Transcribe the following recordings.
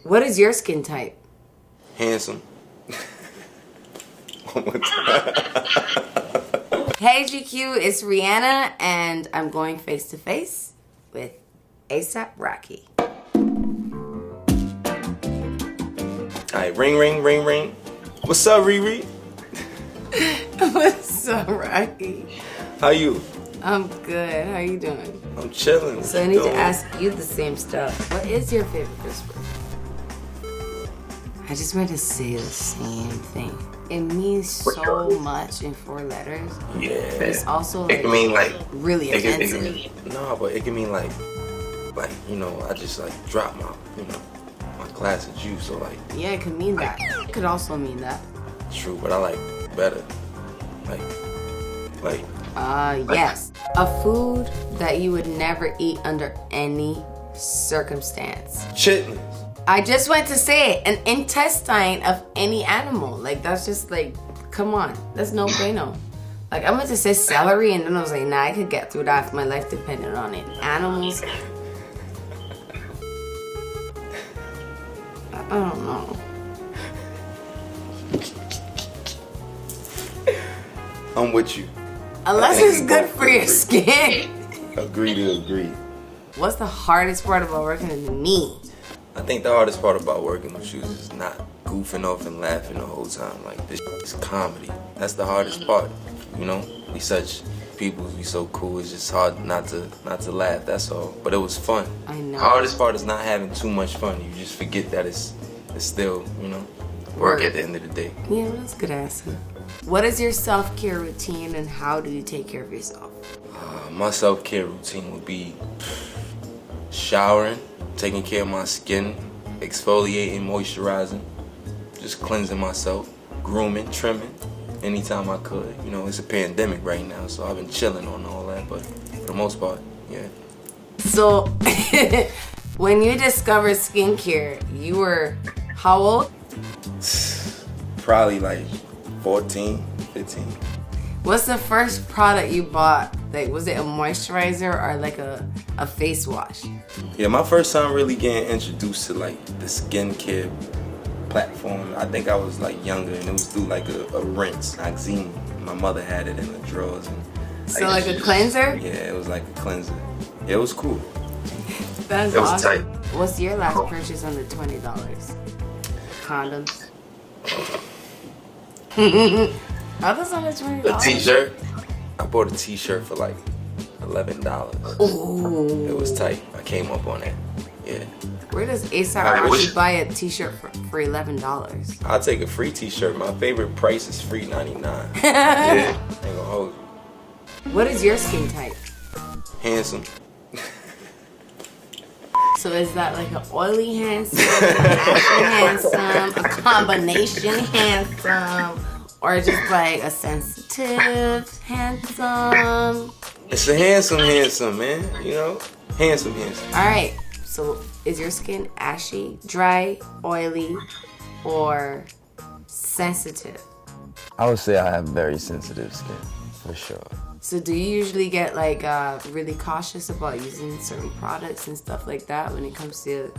What is your skin type? Handsome. One more time. Hey GQ, it's Rihanna, and I'm going face to face with ASAP Rocky. Alright, ring, ring, ring, ring. What's up, Riri? What's up, Rocky? How you? I'm good. How you doing? I'm chilling. So I need to ask you the same stuff. What is your favorite Christmas? I just want to say the same thing. It means so much in 4 letters. Yeah. But it's also it can mean like really offensive. No, but it can mean like you know, I just like drop my my glass of juice or like. Yeah, it could mean that. It could also mean that. True, but I like better. Yes. A food that you would never eat under any circumstance. Chitlins. I just went to say it. An intestine of any animal. Like, that's just like, come on. That's no bueno. Like, I went to say celery, and then I was like, nah, I could get through that if my life depended on it. Animals. I don't know. I'm with you. Unless it's good for your skin. Agree to agree. What's the hardest part about working with me? I think the hardest part about working with you is not goofing off and laughing the whole time. Like, this is comedy. That's the hardest part. You know, we such people, we so cool. It's just hard not to laugh. That's all. But it was fun. I know. The hardest part is not having too much fun. You just forget that it's still, work at the end of the day. Yeah, that's a good answer. What is your self-care routine, and how do you take care of yourself? My self-care routine would be showering, taking care of my skin, exfoliating, moisturizing, just cleansing myself, grooming, trimming, anytime I could. You know, it's a pandemic right now, so I've been chilling on all that, but for the most part, yeah. So, when you discovered skincare, you were how old? Probably like 14, 15. What's the first product you bought? Like, was it a moisturizer or like a face wash? Yeah, my first time really getting introduced to like the skincare platform, I think I was like younger, and it was through like a rinse, Oxine. My mother had it in the drawers. And, so like a cleanser? Yeah, it was like a cleanser. Yeah, it was cool. That's it was awesome. tight. What's your last purchase under $20? Condoms. Are those under $20? A t-shirt. I bought a t-shirt for like $11. Ooh. It was tight. I came up on that. Yeah. Where does ASAP Rocky buy a t-shirt for $11? I'll take a free t-shirt. My favorite price is free $99. Yeah. Ain't gonna hold you. What is your skin type? Handsome. So is that like an oily handsome, ashy handsome, a combination handsome, or just like a sensitive handsome? It's a handsome, man. You know? Handsome. Alright, so is your skin ashy, dry, oily, or sensitive? I would say I have very sensitive skin, for sure. So do you usually get like really cautious about using certain products and stuff like that when it comes to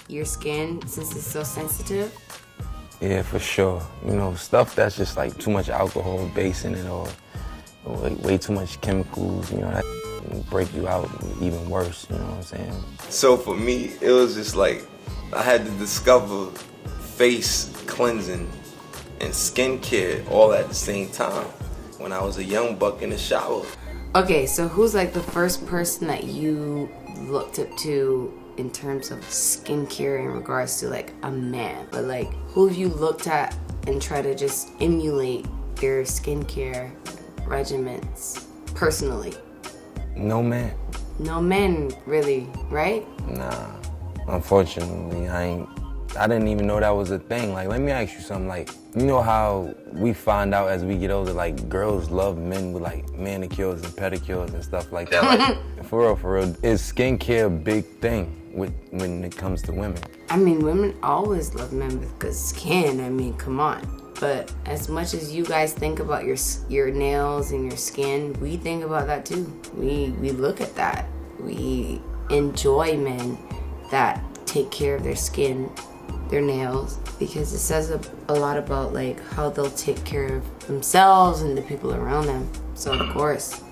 your skin, since it's so sensitive? Yeah, for sure. You know, stuff that's just like too much alcohol base in it, or way too much chemicals, that can break you out even worse, you know what I'm saying? So for me, it was just like I had to discover face cleansing and skincare all at the same time when I was a young buck in the shower. Okay, so who's like the first person that you looked up to in terms of skincare in regards to like a man? But like, who have you looked at and try to just emulate their skincare regimens personally? No man. No men, really, right? Nah, unfortunately, I didn't even know that was a thing. Like, let me ask you something. Like, you know how we find out as we get older, like, girls love men with, like, manicures and pedicures and stuff like that. Like, for real, is skincare a big thing when it comes to women? I mean, women always love men with good skin. I mean, come on. But as much as you guys think about your nails and your skin, we think about that too. We look at that. We enjoy men that take care of their skin, their nails, because it says a lot about like how they'll take care of themselves and the people around them. So of course,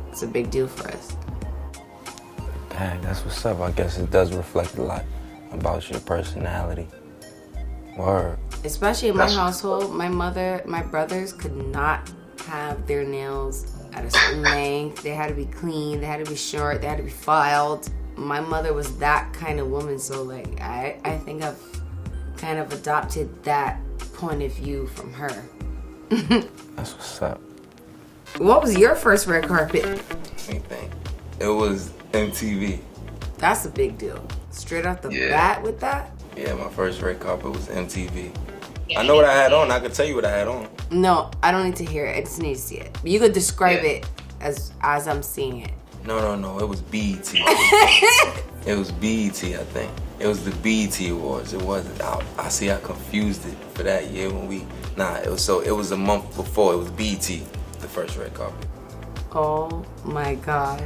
it's a big deal for us. Dang, that's what's up. I guess it does reflect a lot about your personality. Word. Especially in my household, my brothers could not have their nails at a certain length. They had to be clean, they had to be short, they had to be filed. My mother was that kind of woman, so like I think I've kind of adopted that point of view from her. That's what's up. What was your first red carpet? Let me think. It was MTV. That's a big deal. Straight off the bat with that? Yeah, my first red carpet was MTV. I know what I had on. I can tell you what I had on. No, I don't need to hear it. I just need to see it. You could describe it as I'm seeing it. No. It was BET. It was BET, I think. It was the BET Awards. It wasn't. I see. I confused it for that year when we. It was a month before. It was BET, the first red carpet. Oh my God.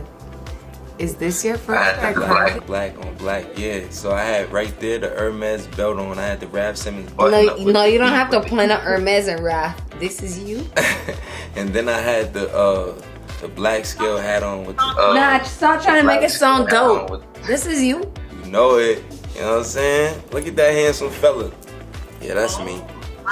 Is this your first red carpet? Black on black, yeah. So I had right there the Hermes belt on. I had the Raf Simons button up. No, you don't have to point out Hermes and Raf. This is you. And then I had the black scale hat on with the. Nah, stop trying to make it sound dope. This is you. You know it. You know what I'm saying? Look at that handsome fella. Yeah, that's me.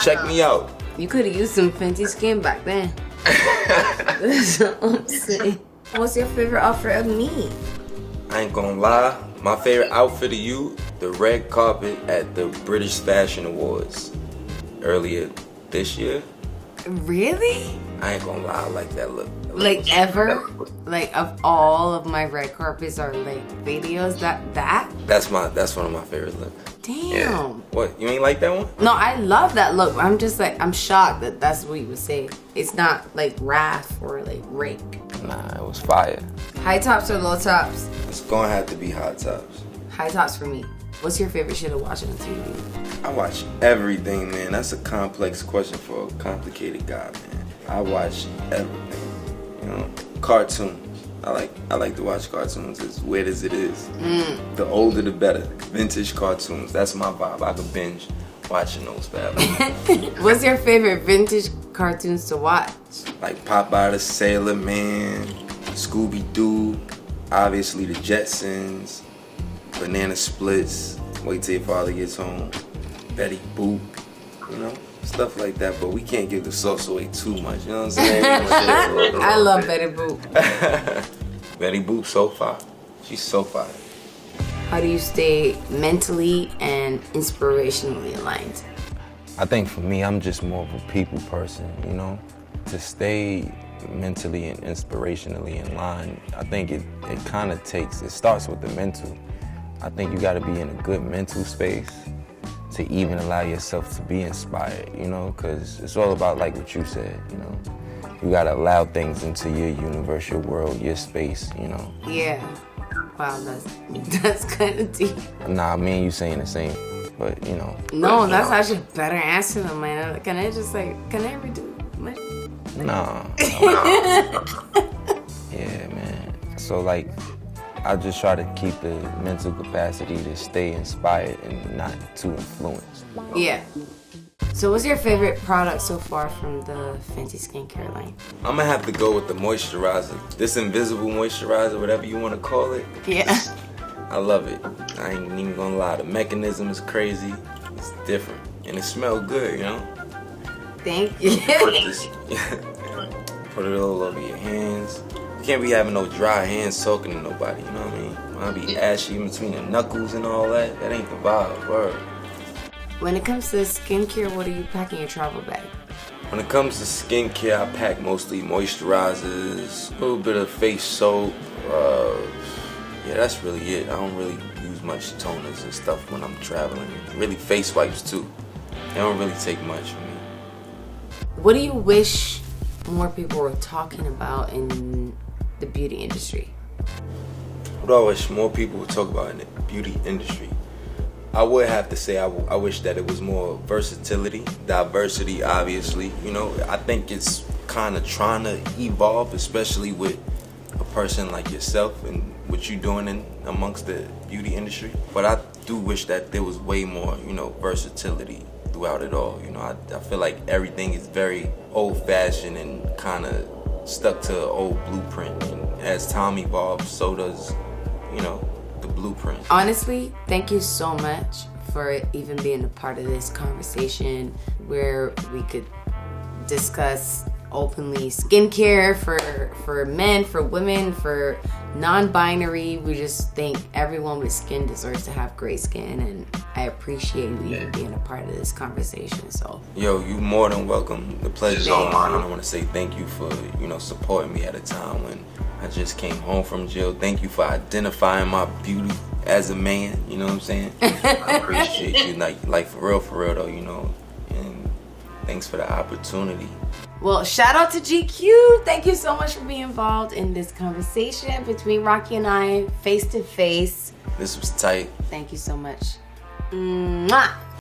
Check me out. You could have used some Fenty skin back then. That's what I'm saying. What's your favorite outfit of me? I ain't gonna lie. My favorite outfit of you, the red carpet at the British Fashion Awards earlier this year. Really? I ain't gonna lie, I like that look. Like ever? Like of all of my red carpets or like videos, that? That's one of my favorite looks. Damn. Yeah. What, you ain't like that one? No, I love that look. I'm just like, I'm shocked that that's what you would say. It's not like Raf or like Rake. Nah, it was fire. High tops or low tops? It's gonna have to be hot tops. High tops for me. What's your favorite shit to watch on TV? I watch everything, man. That's a complex question for a complicated guy, man. I watch everything. You know, cartoons. I like to watch cartoons as weird as it is. The older the better. Vintage cartoons. That's my vibe. I could binge watching those bad boys. What's your favorite vintage cartoons to watch? Like Popeye the Sailor Man, Scooby-Doo, obviously the Jetsons, Banana Splits, Wait Till Your Father Gets Home, Betty Boop, you know, stuff like that. But we can't give the sauce away too much, you know what I'm saying? I love Betty Boop. Betty Boop, so fire. She's so fire. How do you stay mentally and inspirationally aligned? I think for me, I'm just more of a people person, you know? To stay mentally and inspirationally in line, I think it kind of it starts with the mental. I think you gotta be in a good mental space to even allow yourself to be inspired, you know? Because it's all about like what you said, you know? You gotta allow things into your universe, your world, your space, you know? Yeah. Wow, that's kind of deep. Nah, me and you saying the same, but you know. No, that's actually a better answer than mine. Can I redo my... Nah. Yeah, man. So like, I just try to keep the mental capacity to stay inspired and not too influenced. Yeah. So what's your favorite product so far from the Fenty skincare line? I'm gonna have to go with the moisturizer. This invisible moisturizer, whatever you wanna call it. Yeah. I love it. I ain't even gonna lie. The mechanism is crazy. It's different. And it smells good, you know? Thank you. Put it all over your hands. You can't be having no dry hands talking to nobody, you know what I mean? When I be ashy in between the knuckles and all that, that ain't the vibe, word. When it comes to skincare, what do you pack in your travel bag? When it comes to skincare, I pack mostly moisturizers, a little bit of face soap. Yeah, that's really it. I don't really use much toners and stuff when I'm traveling. Really face wipes too. They don't really take much from me. What do you wish more people were talking about in the beauty industry? What do I wish more people would talk about in the beauty industry? I would have to say I wish that it was more versatility, diversity, obviously. You know, I think it's kind of trying to evolve, especially with a person like yourself and what you're doing amongst the beauty industry. But I do wish that there was way more, you know, versatility throughout it all. You know, I feel like everything is very old-fashioned and kind of stuck to an old blueprint. And as time evolves, so does, you know, the blueprint. Honestly, thank you so much for even being a part of this conversation where we could discuss openly skincare for men, for women, for non-binary. We just think everyone with skin deserves to have great skin, and I appreciate you being a part of this conversation. So yo, you more than welcome. The pleasure's all mine. I want to say thank you for, you know, supporting me at a time when I just came home from jail. Thank you for identifying my beauty as a man, you know what I'm saying? I appreciate you, like for real though, you know, and thanks for the opportunity. Well, shout out to GQ. Thank you so much for being involved in this conversation between Rocky and I, face to face. This was tight. Thank you so much. Mwah!